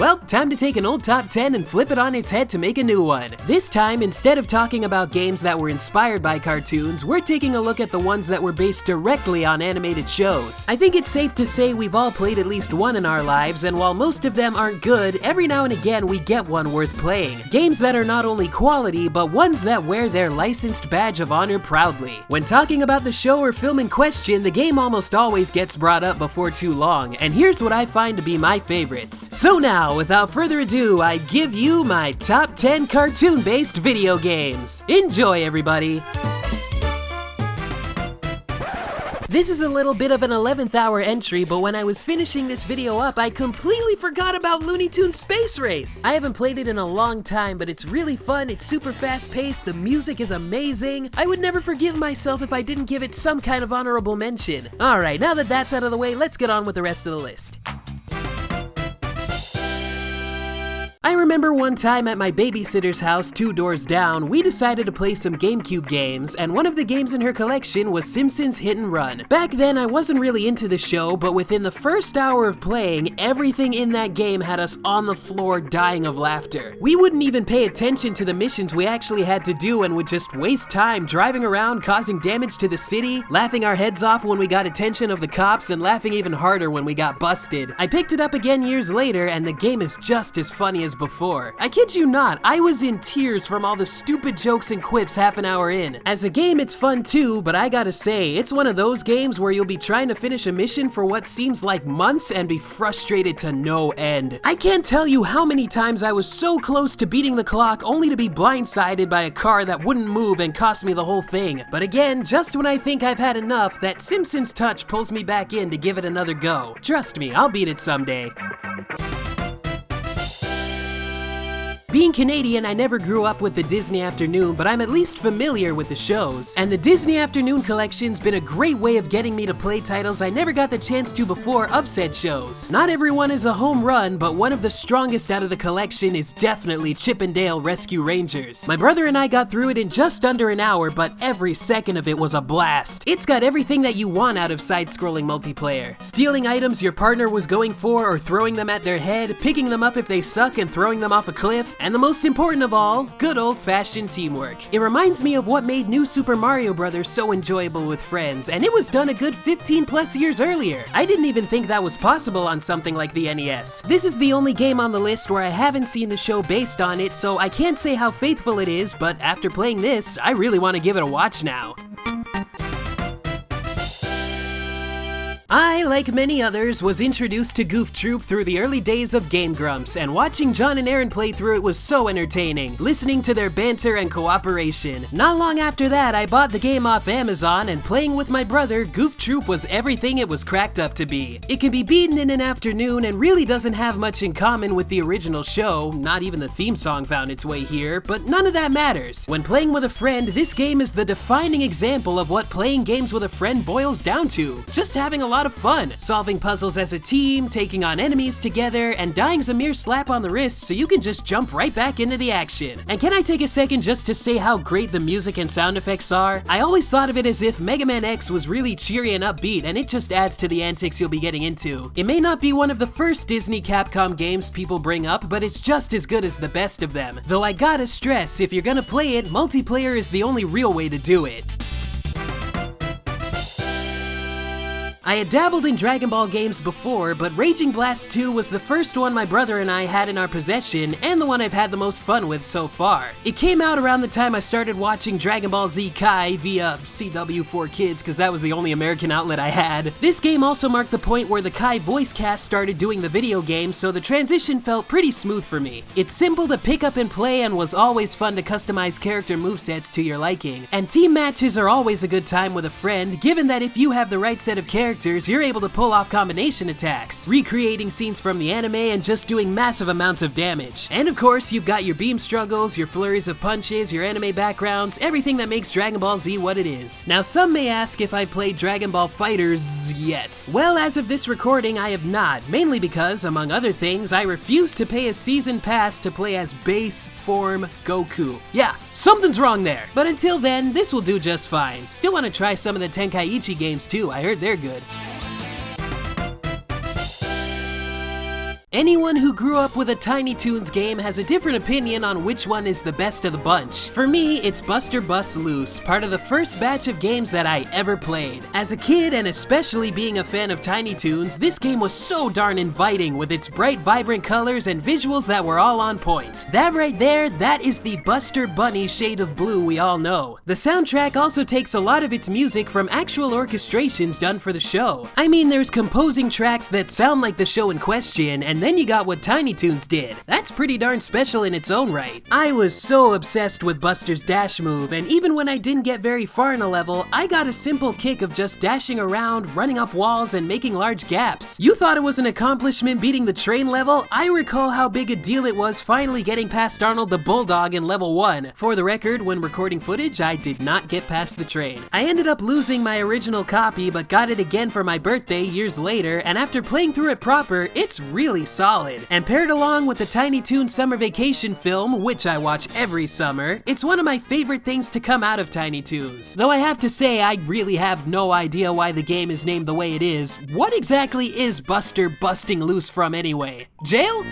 Well, time to take an old top 10 and flip it on its head to make a new one. This time, instead of talking about games that were inspired by cartoons, we're taking a look at the ones that were based directly on animated shows. I think it's safe to say we've all played at least one in our lives, and while most of them aren't good, every now and again we get one worth playing. Games that are not only quality, but ones that wear their licensed badge of honor proudly. When talking about the show or film in question, the game almost always gets brought up before too long, and here's what I find to be my favorites. So now, without further ado, I give you my top 10 cartoon-based video games. Enjoy, everybody! This is a little bit of an 11th hour entry, but when I was finishing this video up, I completely forgot about Looney Tunes Space Race. I haven't played it in a long time, but it's really fun, it's super fast paced, the music is amazing. I would never forgive myself if I didn't give it some kind of honorable mention. Alright, now that that's out of the way, let's get on with the rest of the list. I remember one time at my babysitter's house 2 doors down, we decided to play some GameCube games, and one of the games in her collection was Simpsons Hit and Run. Back then, I wasn't really into the show, but within the first hour of playing, everything in that game had us on the floor dying of laughter. We wouldn't even pay attention to the missions we actually had to do and would just waste time driving around, causing damage to the city, laughing our heads off when we got attention of the cops, and laughing even harder when we got busted. I picked it up again years later, and the game is just as funny as before. I kid you not, I was in tears from all the stupid jokes and quips half an hour in. As a game, it's fun too, but I gotta say, it's one of those games where you'll be trying to finish a mission for what seems like months and be frustrated to no end. I can't tell you how many times I was so close to beating the clock only to be blindsided by a car that wouldn't move and cost me the whole thing. But again, just when I think I've had enough, that Simpsons touch pulls me back in to give it another go. Trust me, I'll beat it someday. Being Canadian, I never grew up with the Disney Afternoon, but I'm at least familiar with the shows. And the Disney Afternoon collection's been a great way of getting me to play titles I never got the chance to before of said shows. Not everyone is a home run, but one of the strongest out of the collection is definitely Chip 'n Dale Rescue Rangers. My brother and I got through it in just under an hour, but every second of it was a blast. It's got everything that you want out of side-scrolling multiplayer. Stealing items your partner was going for or throwing them at their head, picking them up if they suck and throwing them off a cliff, and the most important of all, good old-fashioned teamwork. It reminds me of what made New Super Mario Bros. So enjoyable with friends, and it was done a good 15 plus years earlier. I didn't even think that was possible on something like the NES. This is the only game on the list where I haven't seen the show based on it, so I can't say how faithful it is, but after playing this, I really want to give it a watch now. I, like many others, was introduced to Goof Troop through the early days of Game Grumps, and watching John and Aaron play through it was so entertaining, listening to their banter and cooperation. Not long after that, I bought the game off Amazon, and playing with my brother, Goof Troop was everything it was cracked up to be. It can be beaten in an afternoon and really doesn't have much in common with the original show, not even the theme song found its way here, but none of that matters. When playing with a friend, this game is the defining example of what playing games with a friend boils down to. Just having a lot of fun, solving puzzles as a team, taking on enemies together, and dying's a mere slap on the wrist so you can just jump right back into the action. And can I take a second just to say how great the music and sound effects are? I always thought of it as if Mega Man X was really cheery and upbeat, and it just adds to the antics you'll be getting into. It may not be one of the first Disney Capcom games people bring up, but it's just as good as the best of them. Though I gotta stress, if you're gonna play it, multiplayer is the only real way to do it. I had dabbled in Dragon Ball games before, but Raging Blast 2 was the first one my brother and I had in our possession, and the one I've had the most fun with so far. It came out around the time I started watching Dragon Ball Z Kai via CW4Kids, because that was the only American outlet I had. This game also marked the point where the Kai voice cast started doing the video game, so the transition felt pretty smooth for me. It's simple to pick up and play, and was always fun to customize character movesets to your liking. And team matches are always a good time with a friend, given that if you have the right set of characters, you're able to pull off combination attacks, recreating scenes from the anime and just doing massive amounts of damage. And of course, you've got your beam struggles, your flurries of punches, your anime backgrounds, everything that makes Dragon Ball Z what it is. Now, some may ask if I played Dragon Ball FighterZ yet. Well, as of this recording, I have not, mainly because, among other things, I refuse to pay a season pass to play as base form Goku. Yeah, something's wrong there. But until then, this will do just fine. Still want to try some of the Tenkaichi games too, I heard they're good. Anyone who grew up with a Tiny Toons game has a different opinion on which one is the best of the bunch. For me, it's Buster Bust Loose, part of the first batch of games that I ever played. As a kid, and especially being a fan of Tiny Toons, this game was so darn inviting with its bright, vibrant colors and visuals that were all on point. That right there, that is the Buster Bunny shade of blue we all know. The soundtrack also takes a lot of its music from actual orchestrations done for the show. I mean, there's composing tracks that sound like the show in question, and then you got what Tiny Toons did. That's pretty darn special in its own right. I was so obsessed with Buster's dash move, and even when I didn't get very far in a level, I got a simple kick of just dashing around, running up walls, and making large gaps. You thought it was an accomplishment beating the train level? I recall how big a deal it was finally getting past Arnold the Bulldog in level 1. For the record, when recording footage, I did not get past the train. I ended up losing my original copy, but got it again for my birthday years later, and after playing through it proper, it's really solid. And paired along with the Tiny Toons Summer Vacation film, which I watch every summer, it's one of my favorite things to come out of Tiny Toons. Though I have to say, I really have no idea why the game is named the way it is. What exactly is Buster busting loose from anyway? Jail?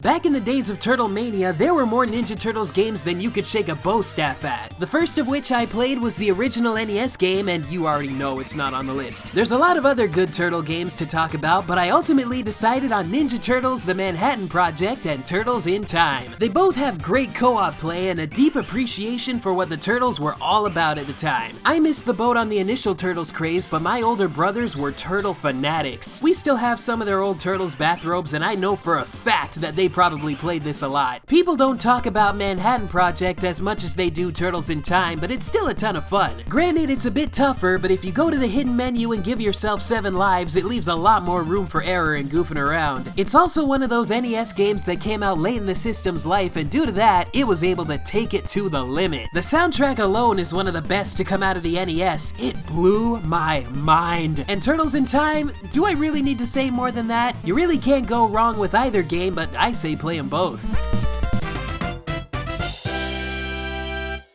Back in the days of Turtle Mania, there were more Ninja Turtles games than you could shake a bow staff at. The first of which I played was the original NES game, and you already know it's not on the list. There's a lot of other good Turtle games to talk about, but I ultimately decided on Ninja Turtles: The Manhattan Project and Turtles in Time. They both have great co-op play and a deep appreciation for what the Turtles were all about at the time. I missed the boat on the initial Turtles craze, but my older brothers were Turtle fanatics. We still have some of their old Turtles bathrobes, and I know for a fact that they probably played this a lot. People don't talk about Manhattan Project as much as they do Turtles in Time, but it's still a ton of fun. Granted, it's a bit tougher, but if you go to the hidden menu and give yourself 7 lives, it leaves a lot more room for error and goofing around. It's also one of those NES games that came out late in the system's life, and due to that, it was able to take it to the limit. The soundtrack alone is one of the best to come out of the NES. It blew my mind. And Turtles in Time, do I really need to say more than that? You really can't go wrong with either game, but I say play them both.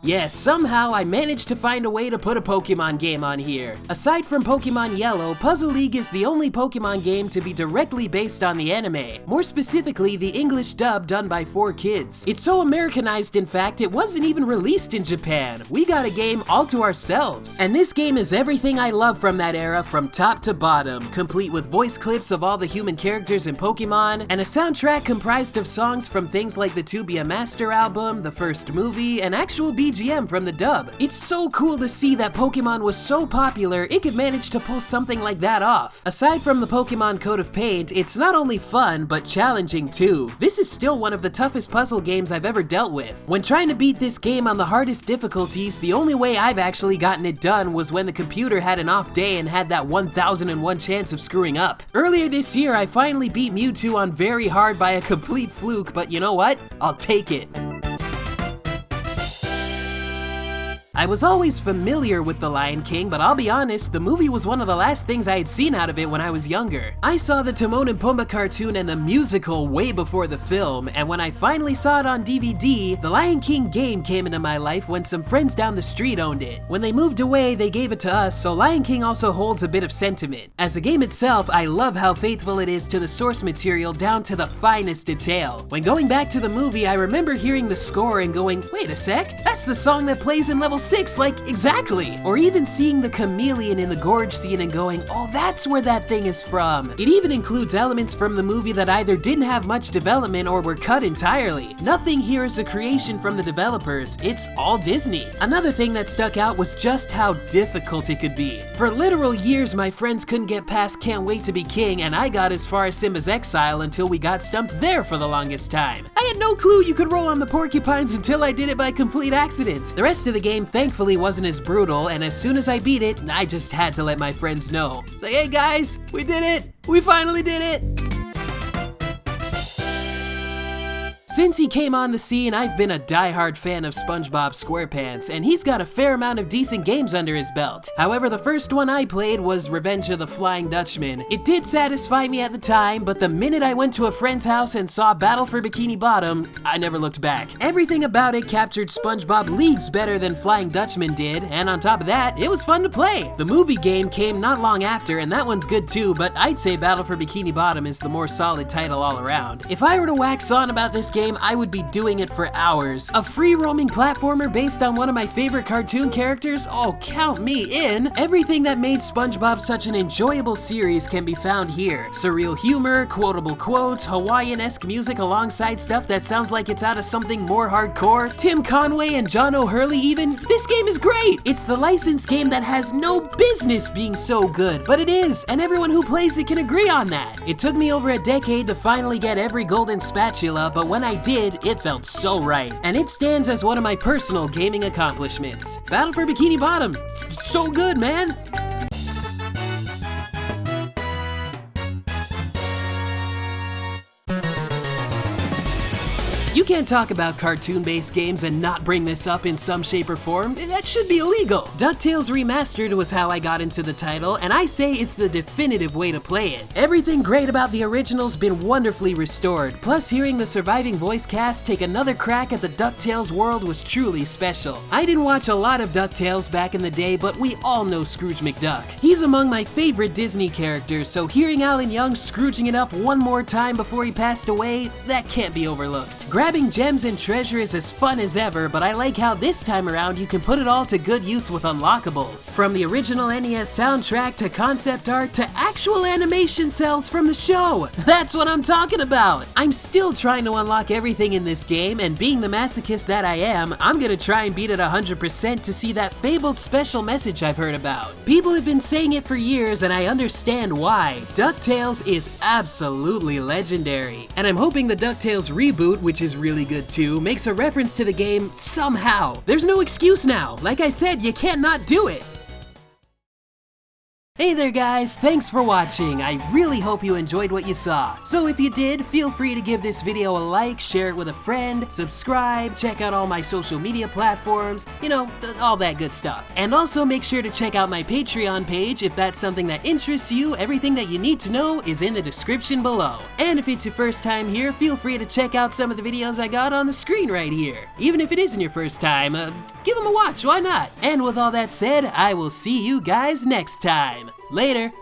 Yes, somehow I managed to find a way to put a Pokemon game on here. Aside from Pokemon Yellow, Puzzle League is the only Pokemon game to be directly based on the anime. More specifically, the English dub done by 4Kids. It's so Americanized, in fact, it wasn't even released in Japan. We got a game all to ourselves. And this game is everything I love from that era from top to bottom, complete with voice clips of all the human characters in Pokemon, and a soundtrack comprised of songs from things like the To Be a Master album, the first movie, and actual BGM from the dub. It's so cool to see that Pokemon was so popular, it could manage to pull something like that off. Aside from the Pokemon Coat of Paint, it's not only fun, but challenging too. This is still one of the toughest puzzle games I've ever dealt with. When trying to beat this game on the hardest difficulties, the only way I've actually gotten it done was when the computer had an off day and had that 1001 chance of screwing up. Earlier this year, I finally beat Mewtwo on very hard by a complete fluke, but you know what? I'll take it. I was always familiar with The Lion King, but I'll be honest, the movie was one of the last things I had seen out of it when I was younger. I saw the Timon and Pumbaa cartoon and the musical way before the film, and when I finally saw it on DVD, The Lion King game came into my life when some friends down the street owned it. When they moved away, they gave it to us, so Lion King also holds a bit of sentiment. As a game itself, I love how faithful it is to the source material down to the finest detail. When going back to the movie, I remember hearing the score and going, wait a sec, that's the song that plays in level 6, like exactly. Or even seeing the chameleon in the gorge scene and going, oh, that's where that thing is from. It even includes elements from the movie that either didn't have much development or were cut entirely. Nothing here is a creation from the developers, it's all Disney. Another thing that stuck out was just how difficult it could be. For literal years, my friends couldn't get past Can't Wait to Be King, and I got as far as Simba's Exile until we got stumped there for the longest time. I had no clue you could roll on the porcupines until I did it by complete accident. The rest of the game thankfully wasn't as brutal, and as soon as I beat it, I just had to let my friends know. Say, hey guys, we did it! We finally did it! Since he came on the scene, I've been a diehard fan of SpongeBob SquarePants, and he's got a fair amount of decent games under his belt. However, the first one I played was Revenge of the Flying Dutchman. It did satisfy me at the time, but the minute I went to a friend's house and saw Battle for Bikini Bottom, I never looked back. Everything about it captured SpongeBob leagues better than Flying Dutchman did, and on top of that, it was fun to play. The movie game came not long after, and that one's good too, but I'd say Battle for Bikini Bottom is the more solid title all around. If I were to wax on about this game, I would be doing it for hours. A free-roaming platformer based on one of my favorite cartoon characters? Oh, count me in! Everything that made SpongeBob such an enjoyable series can be found here. Surreal humor, quotable quotes, Hawaiian-esque music alongside stuff that sounds like it's out of something more hardcore, Tim Conway and John O'Hurley even. This game is great! It's the licensed game that has no business being so good, but it is, and everyone who plays it can agree on that. It took me over a decade to finally get every golden spatula, but when I did, it felt so right. And it stands as one of my personal gaming accomplishments. Battle for Bikini Bottom. So good, man! You can't talk about cartoon-based games and not bring this up in some shape or form. That should be illegal. DuckTales Remastered was how I got into the title, and I say it's the definitive way to play it. Everything great about the original's been wonderfully restored, plus hearing the surviving voice cast take another crack at the DuckTales world was truly special. I didn't watch a lot of DuckTales back in the day, but we all know Scrooge McDuck. He's among my favorite Disney characters, so hearing Alan Young Scrooging it up one more time before he passed away, that can't be overlooked. Grabbing gems and treasure is as fun as ever, but I like how this time around you can put it all to good use with unlockables. From the original NES soundtrack to concept art to actual animation cells from the show. That's what I'm talking about! I'm still trying to unlock everything in this game, and being the masochist that I am, I'm gonna try and beat it 100% to see that fabled special message I've heard about. People have been saying it for years, and I understand why. DuckTales is absolutely legendary, and I'm hoping the DuckTales reboot, which is really good too, makes a reference to the game somehow. There's no excuse now. Like I said, you can't not do it. Hey there guys, thanks for watching. I really hope you enjoyed what you saw. So if you did, feel free to give this video a like, share it with a friend, subscribe, check out all my social media platforms, you know, all that good stuff. And also make sure to check out my Patreon page if that's something that interests you. Everything that you need to know is in the description below. And if it's your first time here, feel free to check out some of the videos I got on the screen right here. Even if it isn't your first time, give them a watch, why not? And with all that said, I will see you guys next time. Later.